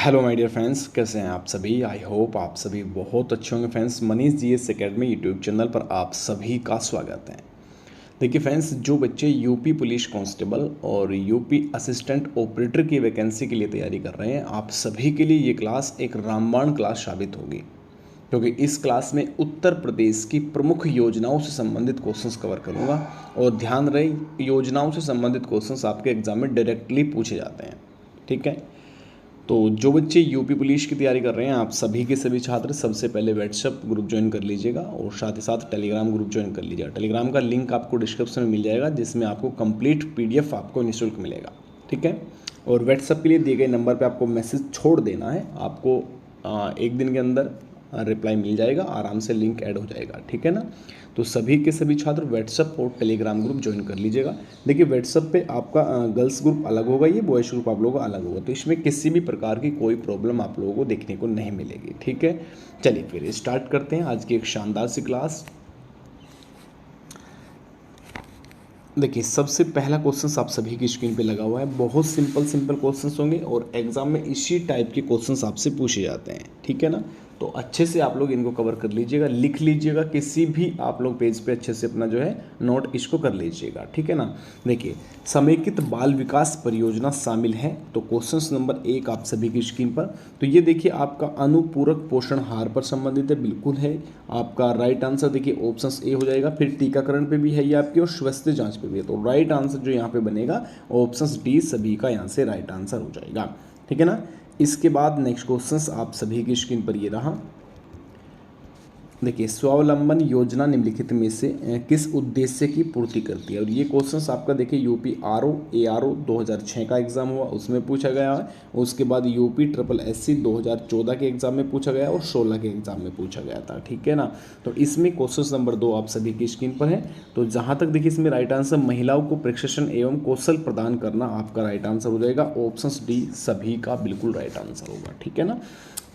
Hello my dear friends, कैसे हैं आप सभी। आई होप आप सभी बहुत अच्छे होंगे। Friends, Manish GS academy YouTube channel पर आप सभी का स्वागत है। देखिए फ्रेंड्स, जो बच्चे यूपी पुलिस कांस्टेबल और यूपी असिस्टेंट ऑपरेटर की वैकेंसी के लिए तैयारी कर रहे हैं, आप सभी के लिए ये क्लास एक रामबाण क्लास साबित होगी, क्योंकि इस क्लास में उत्तर प्रदेश की प्रमुख योजनाओं से संबंधित क्वेश्चंस कवर करूंगा। और ध्यान रहे, योजनाओं से संबंधित क्वेश्चंस आपके एग्जाम में डायरेक्टली पूछे जाते हैं। ठीक है, तो जो बच्चे यूपी पुलिस की तैयारी कर रहे हैं, आप सभी के सभी छात्र सबसे पहले व्हाट्सएप ग्रुप ज्वाइन कर लीजिएगा और साथ ही साथ टेलीग्राम ग्रुप ज्वाइन कर लीजिएगा। टेलीग्राम का लिंक आपको डिस्क्रिप्शन में मिल जाएगा, जिसमें आपको कंप्लीट पीडीएफ आपको निःशुल्क मिलेगा। ठीक है, और व्हाट्सएप के लिए दिए गए नंबर पर आपको मैसेज छोड़ देना है। आपको एक दिन के अंदर रिप्लाई मिल जाएगा, आराम से लिंक ऐड हो जाएगा। ठीक है ना, तो सभी के सभी छात्र व्हाट्सएप और टेलीग्राम ग्रुप ज्वाइन कर लीजिएगा। देखिए, व्हाट्सएप पे आपका गर्ल्स ग्रुप अलग होगा, ये बॉयज़ ग्रुप आप लोगों का अलग होगा, तो इसमें किसी भी प्रकार की कोई प्रॉब्लम आप लोगों को देखने को नहीं मिलेगी। ठीक है, चलिए फिर स्टार्ट करते हैं आज की एक शानदार सी क्लास। देखिए, सबसे पहला क्वेश्चन आप सभी की स्क्रीन पे लगा हुआ है। बहुत सिंपल क्वेश्चंस होंगे और एग्जाम में इसी टाइप के क्वेश्चंस आपसे पूछे जाते हैं। ठीक है ना, तो अच्छे से आप लोग इनको कवर कर लीजिएगा, लिख लीजिएगा, किसी भी आप लोग पेज पे अच्छे से अपना जो है नोट इसको कर लीजिएगा। ठीक है ना, देखिए, समेकित बाल विकास परियोजना शामिल है, तो क्वेश्चन नंबर 1 आप सभी की स्क्रीन पर। तो ये देखिए, आपका अनुपूरक पोषण आहार पर संबंधित है, बिल्कुल है। आपका राइट आंसर देखिए ऑप्शन ए हो जाएगा। फिर टीकाकरण पे भी है ये आपकी, और स्वास्थ्य जांच पे भी है, तो राइट आंसर जो यहाँ पे बनेगा ऑप्शन डी सभी का यहाँ से राइट आंसर हो जाएगा। ठीक है ना, इसके बाद नेक्स्ट क्वेश्चन आप सभी की स्क्रीन पर ये रहा। देखिए, स्वावलंबन योजना निम्नलिखित में से किस उद्देश्य की पूर्ति करती है। और ये क्वेश्चंस आपका देखिए यूपी आरओ एआरओ 2006 का एग्जाम हुआ, उसमें पूछा गया है। उसके बाद यूपी ट्रिपल एससी 2014 के एग्जाम में पूछा गया और 16 के एग्जाम में पूछा गया था। ठीक है ना, तो इसमें क्वेश्चन नंबर 2 आप सभी की स्क्रीन पर है। तो जहाँ तक देखिए इसमें राइट आंसर महिलाओं को प्रशिक्षण एवं कौशल प्रदान करना आपका राइट आंसर हो जाएगा। ऑप्शन डी सभी का बिल्कुल राइट आंसर होगा। ठीक है ना,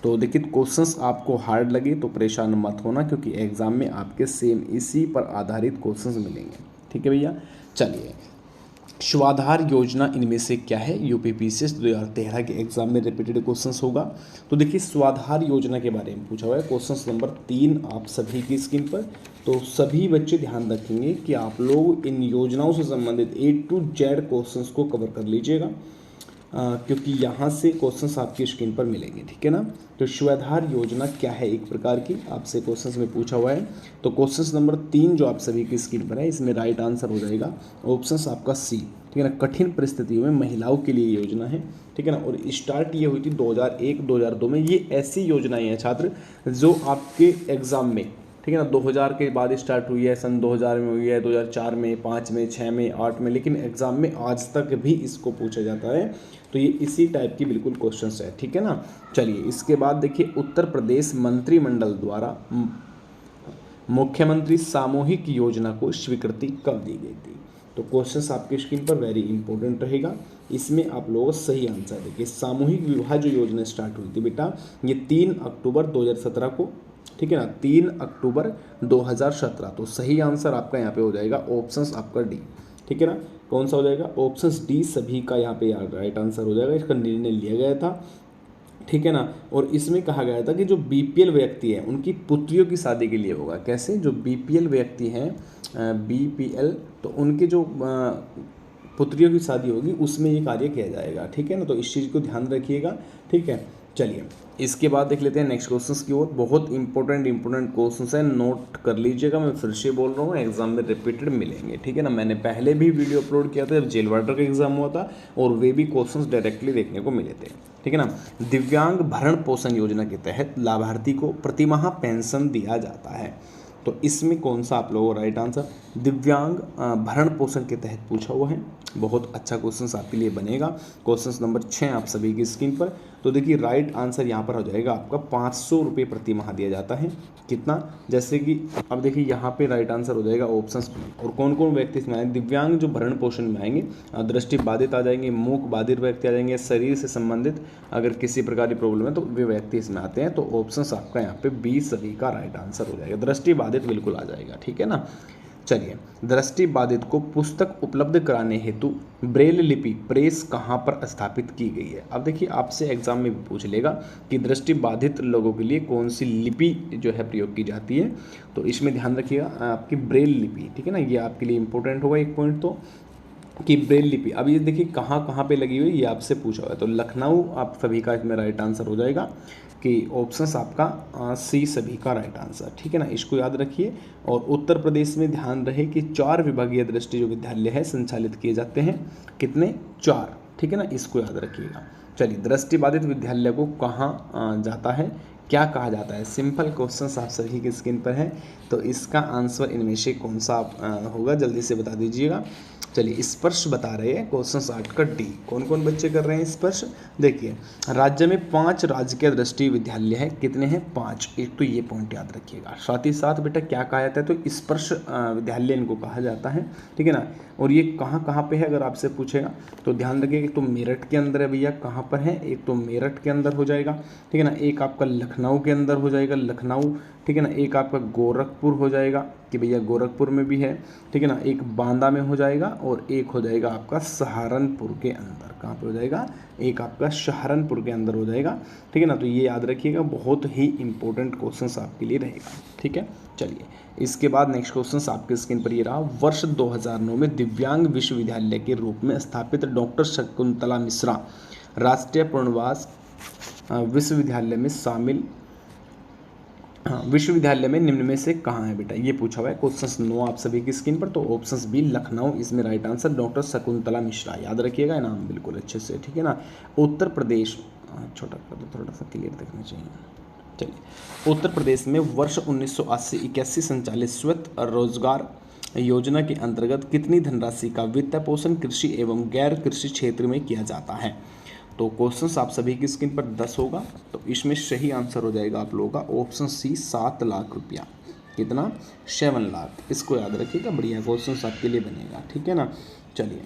तो देखिए क्वेश्चंस आपको हार्ड लगे तो परेशान मत होना, क्योंकि एग्जाम में आपके सेम इसी पर आधारित क्वेश्चंस मिलेंगे। ठीक है भैया, चलिए, स्वाधार योजना इनमें से क्या है। यूपीपीसीएस 2013 के एग्जाम में रिपीटेड क्वेश्चंस होगा। तो देखिए, स्वाधार योजना के बारे में पूछा हुआ है, क्वेश्चन नंबर 3 आप सभी की स्क्रीन पर। तो सभी बच्चे ध्यान रखेंगे कि आप लोग इन योजनाओं से संबंधित A to Z क्वेश्चंस को कवर कर लीजिएगा, क्योंकि यहाँ से क्वेश्चंस आपकी स्क्रीन पर मिलेंगे। ठीक है ना, तो स्वाधार योजना क्या है, एक प्रकार की आपसे क्वेश्चंस में पूछा हुआ है। तो क्वेश्चंस नंबर 3 जो आप सभी की स्क्रीन पर है, इसमें राइट आंसर हो जाएगा ऑप्शंस आपका सी। ठीक है ना, कठिन परिस्थितियों में महिलाओं के लिए योजना है। ठीक है ना, और स्टार्ट ये हुई थी 2001-2002 में। ये ऐसी योजनाएं हैं छात्र जो आपके एग्जाम में, ठीक है ना, 2000 के बाद स्टार्ट हुई है, सन 2000 में हुई है, 2004 में, 5 में, 6 में, 8 में, लेकिन एग्जाम में आज तक भी इसको पूछा जाता है। तो ये इसी टाइप की बिल्कुल क्वेश्चंस है। ठीक है ना, चलिए, इसके बाद देखिए, उत्तर प्रदेश मंत्रिमंडल द्वारा मुख्यमंत्री सामूहिक योजना को स्वीकृति कब दी गई थी। तो क्वेश्चंस आपकी स्क्रीन पर वेरी इंपॉर्टेंट रहेगा, इसमें आप लोगों को सही आंसर देखिए। सामूहिक विवाह जो योजना स्टार्ट हुई थी बेटा, ये 3 अक्टूबर 2017 को। ठीक है ना, 3 अक्टूबर 2017, तो सही आंसर आपका यहाँ पे हो जाएगा ऑप्शंस आपका डी। ठीक है ना, कौन सा हो जाएगा, ऑप्शंस डी सभी का यहाँ पे राइट आंसर हो जाएगा। इसका निर्णय लिया गया था। ठीक है ना, और इसमें कहा गया था कि जो बीपीएल व्यक्ति है उनकी पुत्रियों की शादी के लिए होगा। कैसे, जो बीपीएल व्यक्ति हैं, बीपीएल, तो उनके जो पुत्रियों की शादी होगी उसमें ये कार्य किया जाएगा। ठीक है ना, तो इस चीज़ को ध्यान रखिएगा। ठीक है, चलिए, इसके बाद देख लेते हैं नेक्स्ट क्वेश्चंस की ओर। बहुत इंपॉर्टेंट क्वेश्चंस हैं, नोट कर लीजिएगा। मैं फिर से बोल रहा हूँ, एग्जाम में रिपीटेड मिलेंगे। ठीक है ना, मैंने पहले भी वीडियो अपलोड किया था जब जेल वार्डर का एग्जाम हुआ था, और वे भी क्वेश्चंस डायरेक्टली देखने को मिले थे। ठीक है ना, दिव्यांग भरण पोषण योजना के तहत लाभार्थी को प्रतिमाह पेंशन दिया जाता है, तो इसमें कौन सा आप लोगों को राइट आंसर, दिव्यांग भरण पोषण के तहत पूछा हुआ है। बहुत अच्छा क्वेश्चन आपके लिए बनेगा। क्वेश्चन नंबर 6 आप सभी की स्क्रीन पर। तो देखिए, राइट आंसर यहाँ पर हो जाएगा आपका 500 रुपये प्रति माह दिया जाता है। कितना, जैसे कि अब देखिए यहाँ पे राइट आंसर हो जाएगा ऑप्शन। और कौन कौन व्यक्ति इसमें आएंगे, दिव्यांग जो भरण पोषण में आएंगे, दृष्टि बाधित आ जाएंगे, मूक बाधित व्यक्ति आ जाएंगे, शरीर से संबंधित अगर किसी प्रकार की प्रॉब्लम है तो वे व्यक्ति इसमें आते हैं। तो ऑप्शन आपका यहाँ पे 20 सभी का राइट आंसर हो जाएगा। दृष्टि बाधित बिल्कुल आ जाएगा। ठीक है ना, चलिए, दृष्टि बाधित को पुस्तक उपलब्ध कराने हेतु ब्रेल लिपि प्रेस कहाँ पर स्थापित की गई है। अब देखिए आपसे एग्जाम में भी पूछ लेगा कि दृष्टि बाधित लोगों के लिए कौन सी लिपि जो है प्रयोग की जाती है, तो इसमें ध्यान रखिएगा आपकी ब्रेल लिपि, ठीक है ना, ये आपके लिए इंपॉर्टेंट होगा एक पॉइंट तो, कि ब्रेल लिपि। अब ये देखिए कहाँ कहाँ पे लगी हुई है ये आपसे पूछा हुआ है, तो लखनऊ आप सभी का इसमें राइट आंसर हो जाएगा कि ऑप्शंस आपका सी सभी का राइट आंसर, ठीक है ना, इसको याद रखिए। और उत्तर प्रदेश में ध्यान रहे कि 4 विभागीय दृष्टि जो विद्यालय है संचालित किए जाते हैं, कितने, 4, ठीक है ना, इसको याद रखिएगा। चलिए, दृष्टि बाधित विद्यालय को कहाँ जाता है, क्या कहा जाता है, सिंपल क्वेश्चन आप सभी की स्क्रीन पर है, तो इसका आंसर इनमें से कौन सा होगा जल्दी से बता दीजिएगा। चलिए, स्पर्श बता रहे हैं क्वेश्चन 60 का डी, कौन कौन बच्चे कर रहे हैं स्पर्श। देखिए, राज्य में 5 राजकीय दृष्टि विद्यालय है, कितने हैं, 5, एक तो ये पॉइंट याद रखिएगा। साथ ही साथ बेटा क्या कहा जाता है, तो स्पर्श विद्यालय इनको कहा जाता है, ठीक है ना। और ये कहाँ कहाँ पे है अगर आपसे पूछेगा तो ध्यान रखिएगा, एक तो मेरठ के अंदर है भैया, कहाँ पर है, एक तो मेरठ के अंदर हो जाएगा, ठीक है ना, एक आपका लखनऊ के अंदर हो जाएगा, लखनऊ, ठीक है ना, एक आपका गोरखपुर हो जाएगा कि भैया गोरखपुर में भी है, ठीक है ना, एक बांदा में हो जाएगा और एक हो जाएगा आपका सहारनपुर के अंदर, कहाँ पे हो जाएगा, एक आपका सहारनपुर के अंदर हो जाएगा, ठीक है ना। तो ये याद रखिएगा, बहुत ही इंपॉर्टेंट क्वेश्चन आपके लिए रहेगा, ठीक है। चलिए, इसके बाद नेक्स्ट क्वेश्चन आपके स्क्रीन पर ये रहा, वर्ष 2009 में दिव्यांग विश्वविद्यालय के रूप में स्थापित डॉक्टर शकुंतला मिश्रा राष्ट्रीय पुनर्वास विश्वविद्यालय में शामिल, विश्वविद्यालय में निम्न में से कहाँ है बेटा, ये पूछा हुआ है क्वेश्चन 9 आप सभी की स्क्रीन पर, तो ऑप्शन बी लखनऊ इसमें right answer, doctor Shakuntala Mishra याद रखिएगा नाम बिल्कुल अच्छे से, ठीक है ना। उत्तर प्रदेश, छोटा कर दो थोड़ा सा क्लियर देखना चाहिए। चलिए, उत्तर प्रदेश में वर्ष 1980-81 संचालित स्वत रोजगार योजना के अंतर्गत कितनी धनराशि का वित्त पोषण कृषि एवं गैर कृषि क्षेत्र में किया जाता है। तो क्वेश्चंस आप सभी की स्क्रीन पर 10 होगा, तो इसमें सही आंसर हो जाएगा आप लोगों का ऑप्शन सी 7 लाख रुपया, कितना, 7 लाख, इसको याद रखिएगा, बढ़िया क्वेश्चंस आपके लिए बनेगा, ठीक है ना। चलिए,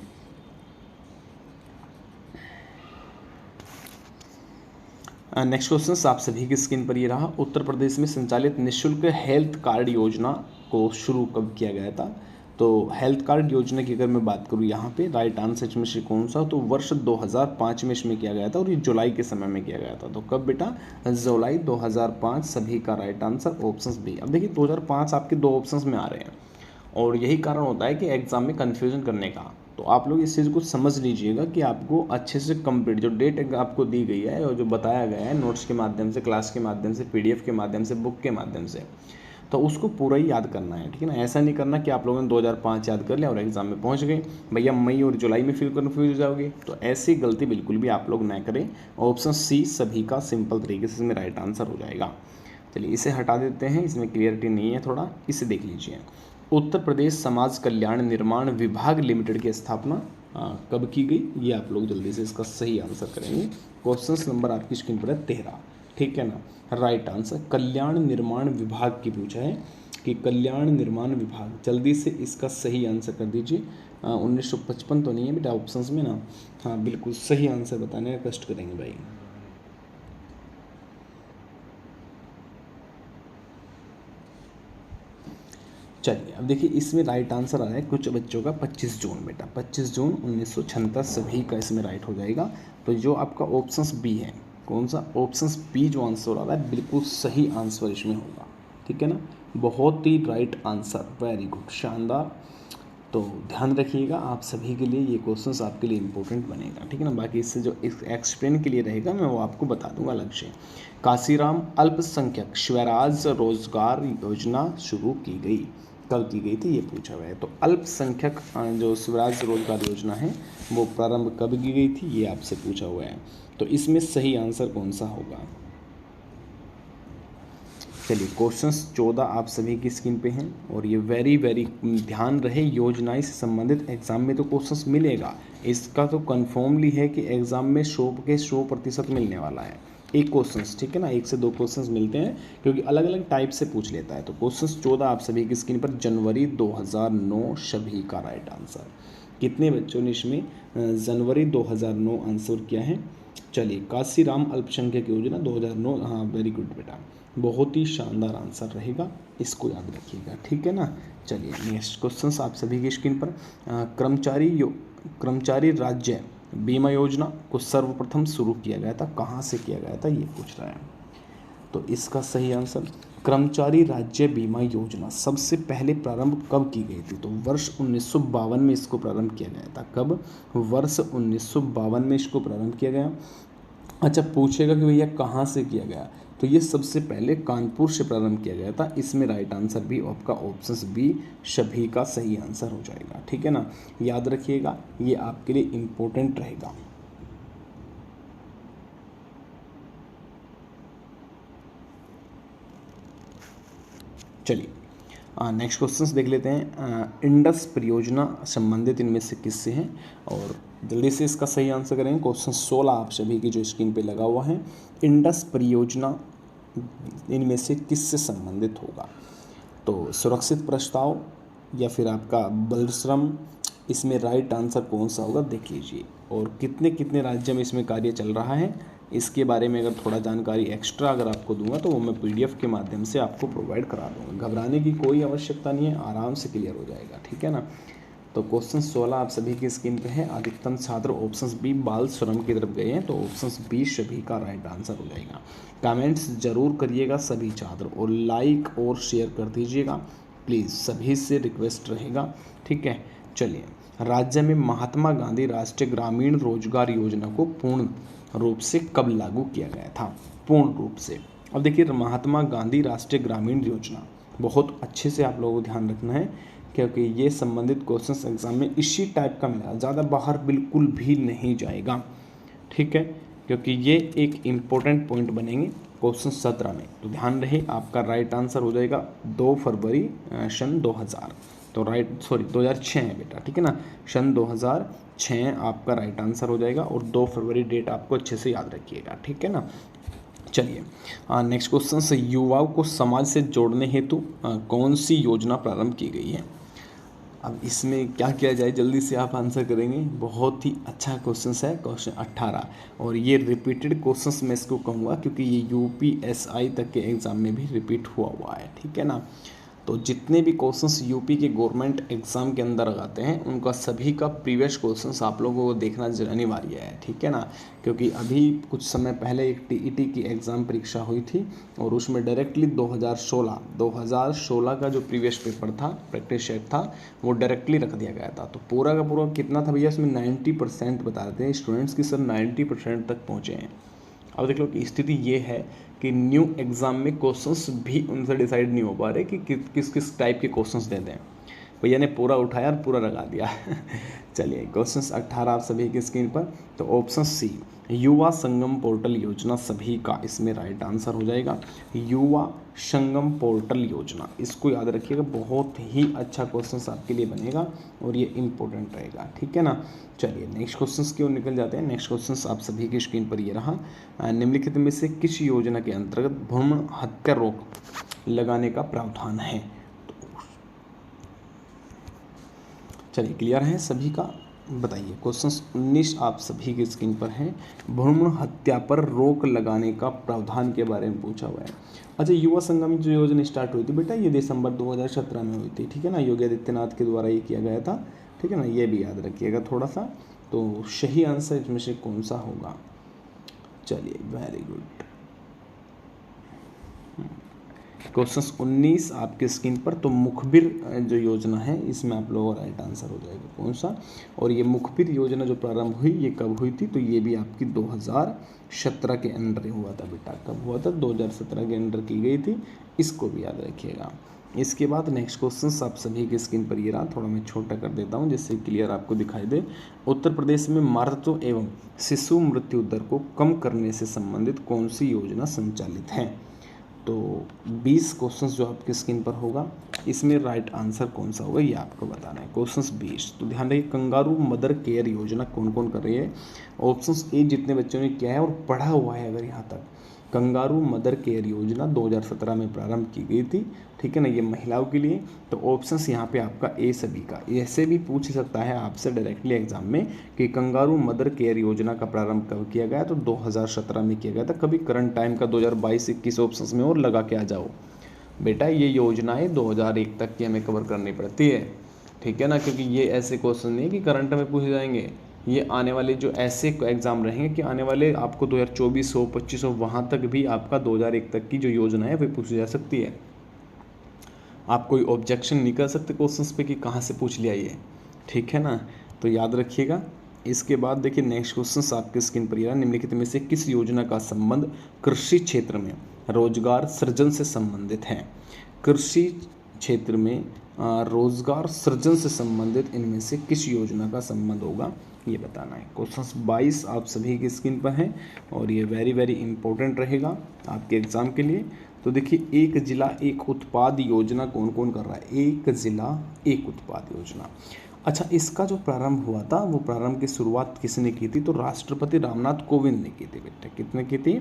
नेक्स्ट क्वेश्चन आप सभी की स्क्रीन पर ये रहा, उत्तर प्रदेश में संचालित निःशुल्क हेल्थ कार्ड योजना को शुरू कब किया गया था। तो हेल्थ कार्ड योजना की अगर मैं बात करूँ यहाँ पे राइट आंसर इसमें से कौन सा, तो वर्ष 2005 में इसमें किया गया था और ये जुलाई के समय में किया गया था। तो कब बेटा, जुलाई 2005 सभी का राइट आंसर ऑप्शन बी। अब देखिए 2005 आपके 2 ऑप्शंस में आ रहे हैं और यही कारण होता है कि एग्जाम में कन्फ्यूजन करने का। तो आप लोग इस चीज़ को समझ लीजिएगा कि आपको अच्छे से कंप्लीट जो डेट आपको दी गई है और जो बताया गया है नोट्स के माध्यम से, क्लास के माध्यम से, PDF के माध्यम से, बुक के माध्यम से, तो उसको पूरा ही याद करना है, ठीक है ना। ऐसा नहीं करना कि आप लोगों ने 2005 याद कर लिया और एग्जाम में पहुंच गए भैया मई और जुलाई में फिर कन्फ्यूज हो जाओगे, तो ऐसी गलती बिल्कुल भी आप लोग ना करें। ऑप्शन सी सभी का सिंपल तरीके से इसमें राइट आंसर हो जाएगा। चलिए, इसे हटा देते हैं, इसमें क्लियरिटी नहीं है थोड़ा, इसे देख लीजिए। उत्तर प्रदेश समाज कल्याण निर्माण विभाग लिमिटेड की स्थापना कब की गई, ये आप लोग जल्दी से इसका सही आंसर करेंगे। क्वेश्चन नंबर आपकी स्क्रीन पर है 13, ठीक है ना। राइट आंसर कल्याण निर्माण विभाग की पूछा है कि कल्याण निर्माण विभाग, जल्दी से इसका सही आंसर कर दीजिए। 1955 तो नहीं है बेटा ऑप्शंस में ना, हाँ बिल्कुल सही आंसर बताने का कष्ट करेंगे भाई। चलिए, अब देखिए इसमें राइट आंसर आ रहा है कुछ बच्चों का 25 जून बेटा, 25 जून 1976 सभी का इसमें राइट हो जाएगा। तो जो आपका ऑप्शंस बी है, कौन सा, ऑप्शंस बी जो आंसर आ रहा है बिल्कुल सही आंसर इसमें होगा, ठीक है ना। बहुत ही राइट आंसर, वेरी गुड, शानदार। तो ध्यान रखिएगा, आप सभी के लिए ये क्वेश्चंस आपके लिए इंपॉर्टेंट बनेगा, ठीक है ना। बाकी इससे जो एक्सप्लेन के लिए रहेगा मैं वो आपको बता दूंगा अलग से। काशीराम अल्पसंख्यक स्वराज रोजगार योजना शुरू की गई, कब की गई थी ये पूछा हुआ है। तो अल्पसंख्यक जो स्वराज रोजगार योजना है वो प्रारंभ कब की गई थी ये आपसे पूछा हुआ है। तो इसमें सही आंसर कौन सा होगा। चलिए, क्वेश्चंस 14 आप सभी की स्क्रीन पे हैं और ये वेरी ध्यान रहे, योजनाएं से संबंधित एग्जाम में तो क्वेश्चंस मिलेगा, इसका तो कन्फर्मली है कि एग्जाम में 100% मिलने वाला है एक क्वेश्चंस, ठीक है ना। 1 से 2 क्वेश्चंस मिलते हैं क्योंकि अलग अलग टाइप से पूछ लेता है। तो क्वेश्चंस 14 आप सभी की स्क्रीन पर, जनवरी 2009 सभी का राइट आंसर। कितने बच्चों ने इसमें जनवरी 2009 आंसर किया है। चलिए, काशीराम अल्पसंख्यक योजना 2009, हाँ वेरी गुड बेटा, बहुत ही शानदार आंसर रहेगा, इसको याद रखिएगा, ठीक है ना। चलिए नेक्स्ट क्वेश्चन आप सभी की स्क्रीन पर। कर्मचारी राज्य बीमा योजना को सर्वप्रथम शुरू किया गया था, कहाँ से किया गया था ये पूछ रहा है। तो इसका सही आंसर कर्मचारी राज्य बीमा योजना सबसे पहले प्रारंभ कब की गई थी, तो वर्ष 1952 में इसको प्रारंभ किया गया था। कब? वर्ष 1952 में इसको प्रारंभ किया गया। अच्छा, पूछेगा कि भैया कहाँ से किया गया, तो ये सबसे पहले कानपुर से प्रारंभ किया गया था। इसमें राइट आंसर भी आपका ऑप्शन बी सभी का सही आंसर हो जाएगा, ठीक है ना। याद रखिएगा, ये आपके लिए इम्पोर्टेंट रहेगा। चलिए नेक्स्ट क्वेश्चन देख लेते हैं। इंडस परियोजना संबंधित इनमें से किससे हैं, और जल्दी से इसका सही आंसर करेंगे। क्वेश्चन 16 आप सभी की जो स्क्रीन पे लगा हुआ है, इंडस परियोजना इनमें से किससे संबंधित होगा। तो सुरक्षित प्रस्ताव या फिर आपका बलश्रम, इसमें राइट आंसर कौन सा होगा देख लीजिए। और कितने कितने राज्य में इसमें कार्य चल रहा है, इसके बारे में अगर थोड़ा जानकारी एक्स्ट्रा अगर आपको दूंगा तो वो मैं PDF के माध्यम से आपको प्रोवाइड करा दूंगा। घबराने की कोई आवश्यकता नहीं है, आराम से क्लियर हो जाएगा, ठीक है ना। तो क्वेश्चन 16 आप सभी की स्क्रीन पे है। अधिकतम छात्र ऑप्शन बी बाल श्रम की तरफ गए हैं, तो ऑप्शन बी सभी का राइट आंसर हो जाएगा। कमेंट्स जरूर करिएगा सभी छात्र, और लाइक और शेयर कर दीजिएगा प्लीज़, सभी से रिक्वेस्ट रहेगा, ठीक है। चलिए, राज्य में महात्मा गांधी राष्ट्रीय ग्रामीण रोजगार योजना को पूर्ण रूप से कब लागू किया गया था। पूर्ण रूप से, अब देखिए महात्मा गांधी राष्ट्रीय ग्रामीण योजना बहुत अच्छे से आप लोगों को ध्यान रखना है, क्योंकि ये संबंधित क्वेश्चंस एग्जाम में इसी टाइप का मिला, ज़्यादा बाहर बिल्कुल भी नहीं जाएगा, ठीक है, क्योंकि ये एक इम्पोर्टेंट पॉइंट बनेंगे क्वेश्चन 17 में। तो ध्यान रहे, आपका राइट आंसर हो जाएगा 2 फरवरी सन 2000, तो 2006 है बेटा, ठीक है ना। सन 2006 आपका राइट आंसर हो जाएगा, और 2 फरवरी डेट आपको अच्छे से याद रखिएगा, ठीक है ना। चलिए नेक्स्ट क्वेश्चन से, युवाओं को समाज से जोड़ने हेतु कौन सी योजना प्रारंभ की गई है। अब इसमें क्या किया जाए, जल्दी से आप आंसर करेंगे। बहुत ही अच्छा क्वेश्चन है, क्वेश्चन 18, और ये रिपीटेड क्वेश्चंस मैं इसको कहूँगा, क्योंकि ये UPSI तक के एग्ज़ाम में भी रिपीट हुआ है, ठीक है ना। तो जितने भी क्वेश्चंस यूपी के गवर्नमेंट एग्ज़ाम के अंदर आते हैं, उनका सभी का प्रीवियस क्वेश्चंस आप लोगों को देखना अनिवार्य है, ठीक है ना। क्योंकि अभी कुछ समय पहले एक TET की एग्ज़ाम परीक्षा हुई थी, और उसमें डायरेक्टली 2016 का जो प्रीवियस पेपर था, प्रैक्टिस सेट था, वो डायरेक्टली रख दिया गया था। तो पूरा का पूरा कितना था भैया, इसमें 90% बता रहे थे स्टूडेंट्स की, सर 90% तक पहुँचे हैं। अब देख लो कि स्थिति ये है कि न्यू एग्ज़ाम में क्वेश्चंस भी उनसे डिसाइड नहीं हो पा रहे कि किस किस टाइप के क्वेश्चंस दे दें। भैया ने पूरा उठाया और पूरा लगा दिया। चलिए क्वेश्चंस 18 आप सभी की स्क्रीन पर। तो option C Yuva Sangam portal योजना सभी का इसमें राइट आंसर हो जाएगा। युवा संगम पोर्टल योजना, इसको याद रखिएगा, बहुत ही अच्छा क्वेश्चन आपके लिए बनेगा और ये इंपॉर्टेंट रहेगा, ठीक है ना। चलिए नेक्स्ट क्वेश्चन की ओर निकल जाते हैं। नेक्स्ट क्वेश्चन आप सभी की स्क्रीन पर ये रहा, निम्नलिखित में से किस योजना के अंतर्गत भ्रूण हत्या रोक लगाने का प्रावधान है। चलिए क्लियर है सभी का, बताइए। क्वेश्चन 19 आप सभी की स्क्रीन पर है, भ्रूण हत्या पर रोक लगाने का प्रावधान के बारे में पूछा हुआ है। अच्छा, युवा संगम जो योजना स्टार्ट हुई थी बेटा, ये दिसंबर 2017 में हुई थी, ठीक है ना। योगी आदित्यनाथ के द्वारा ये किया गया था, ठीक है ना, ये भी याद रखिएगा थोड़ा सा। तो सही आंसर इसमें से कौन सा होगा। चलिए वेरी गुड। क्वेश्चन 19 आपके स्क्रीन पर, तो मुखबिर जो योजना है इसमें आप लोगों का राइट आंसर हो जाएगा कौन सा। और ये मुखबिर योजना जो प्रारंभ हुई ये कब हुई थी, तो ये भी आपकी 2017 के अंडर हुआ था बेटा। कब हुआ था, 2017 के अंडर की गई थी, इसको भी याद रखिएगा। इसके बाद नेक्स्ट क्वेश्चन आप सभी की स्क्रीन पर ये रहा, थोड़ा मैं छोटा कर देता हूँ जिससे क्लियर आपको दिखाई दे। उत्तर प्रदेश में मातृत्व एवं शिशु मृत्यु दर को कम करने से संबंधित कौन सी योजना संचालित है। तो 20 क्वेश्चंस जो आपकी स्क्रीन पर होगा, इसमें राइट आंसर कौन सा होगा ये आपको बताना है। क्वेश्चंस 20, तो ध्यान रखिए, कंगारू मदर केयर योजना कौन कौन कर रही है। ऑप्शंस ए जितने बच्चों ने किया है और पढ़ा हुआ है अगर यहाँ तक, कंगारू मदर केयर योजना 2017 में प्रारंभ की गई थी, ठीक है ना, ये महिलाओं के लिए। तो ऑप्शंस यहाँ पे आपका ए सभी का। ऐसे भी पूछ सकता है आपसे डायरेक्टली एग्जाम में कि कंगारू मदर केयर योजना का प्रारंभ कब किया गया, तो 2017 में किया गया था। कभी करंट टाइम का 2022-21 ऑप्शंस में और लगा के आ जाओ बेटा। ये योजनाएं 2001 तक की हमें कवर करनी पड़ती है, ठीक है ना, क्योंकि ये ऐसे क्वेश्चन नहीं है कि करंट में पूछे जाएंगे। ये आने वाले जो ऐसे एग्ज़ाम रहेंगे कि आने वाले आपको 2024 हो 25 हो वहाँ तक भी आपका 2001 तक की जो योजना है वह पूछी जा सकती है। आप कोई ऑब्जेक्शन नहीं कर सकते क्वेश्चंस पे कि कहाँ से पूछ लिया ये, ठीक है ना, तो याद रखिएगा। इसके बाद देखिए नेक्स्ट क्वेश्चन आपके स्क्रीन पर यह निम्नलिखित में से किस योजना का संबंध कृषि क्षेत्र में रोजगार सृजन से संबंधित है। कृषि क्षेत्र में रोजगार सृजन से संबंधित इनमें से किस योजना का संबंध होगा, ये बताना है। क्वेश्चन 22 आप सभी की स्क्रीन पर हैं और ये वेरी वेरी इंपॉर्टेंट रहेगा आपके एग्जाम के लिए। तो देखिए एक जिला एक उत्पाद योजना कौन कौन कर रहा है, एक जिला एक उत्पाद योजना। अच्छा, इसका जो प्रारंभ हुआ था वो प्रारंभ की शुरुआत किसने की थी, तो राष्ट्रपति रामनाथ कोविंद ने की थी बेटा। कितने की थी,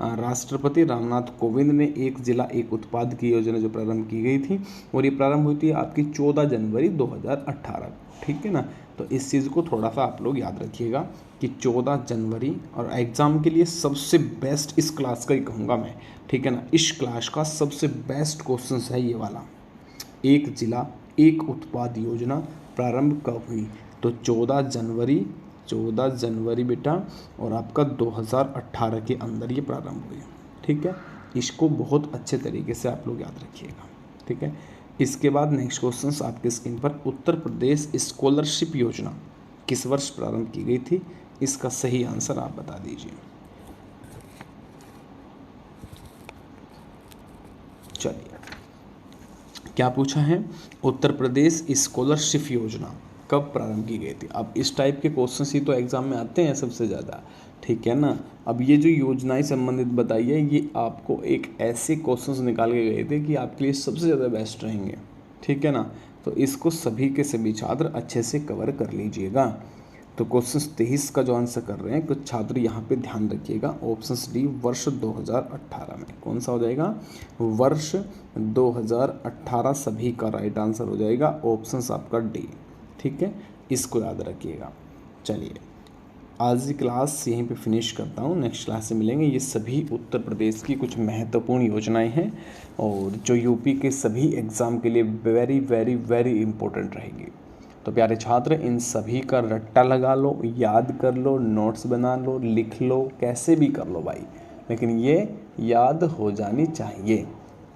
राष्ट्रपति रामनाथ कोविंद ने एक जिला एक उत्पाद की योजना जो प्रारंभ की गई थी, और ये प्रारंभ हुई थी आपकी 14 जनवरी 2018, ठीक है ना। तो इस चीज़ को थोड़ा सा आप लोग याद रखिएगा कि 14 जनवरी, और एग्ज़ाम के लिए सबसे बेस्ट इस क्लास का ही कहूँगा मैं, ठीक है ना, इस क्लास का सबसे बेस्ट क्वेश्चन है ये वाला। एक जिला एक उत्पाद योजना प्रारंभ कब हुई, तो 14 जनवरी बेटा, और आपका 2018 के अंदर ये प्रारंभ हुई, ठीक है। इसको बहुत अच्छे तरीके से आप लोग याद रखिएगा, ठीक है। इसके बाद नेक्स्ट क्वेश्चन आपके स्क्रीन पर, उत्तर प्रदेश स्कॉलरशिप योजना किस वर्ष प्रारंभ की गई थी, इसका सही आंसर आप बता दीजिए। चलिए क्या पूछा है, उत्तर प्रदेश स्कॉलरशिप योजना कब प्रारंभ की गई थी। अब इस टाइप के क्वेश्चन ही तो एग्जाम में आते हैं सबसे ज़्यादा, ठीक है ना। अब ये जो योजनाएं संबंधित बताई है ये आपको एक ऐसे क्वेश्चंस निकाल के गए थे कि आपके लिए सबसे ज़्यादा बेस्ट रहेंगे, ठीक है ना। तो इसको सभी के सभी छात्र अच्छे से कवर कर लीजिएगा। तो क्वेश्चन 23 का जो आंसर कर रहे हैं कुछ छात्र यहाँ पे ध्यान रखिएगा, ऑप्शन डी वर्ष 2018 में कौन सा हो जाएगा, वर्ष 2018 सभी का राइट आंसर हो जाएगा, ऑप्शन आपका डी, ठीक है, इसको याद रखिएगा। चलिए आज की क्लास यहीं पे फिनिश करता हूँ, नेक्स्ट क्लास से मिलेंगे। ये सभी उत्तर प्रदेश की कुछ महत्वपूर्ण योजनाएं हैं और जो यूपी के सभी एग्ज़ाम के लिए वेरी वेरी वेरी इंपॉर्टेंट रहेंगी। तो प्यारे छात्र इन सभी का रट्टा लगा लो, याद कर लो, नोट्स बना लो, लिख लो, कैसे भी कर लो भाई, लेकिन ये याद हो जानी चाहिए,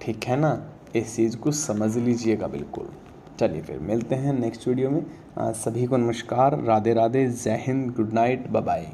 ठीक है ना। इस चीज़ को समझ लीजिएगा बिल्कुल। चलिए फिर मिलते हैं नेक्स्ट वीडियो में। सभी को नमस्कार, राधे राधे, जय हिंद, गुड नाइट, बाय बाय।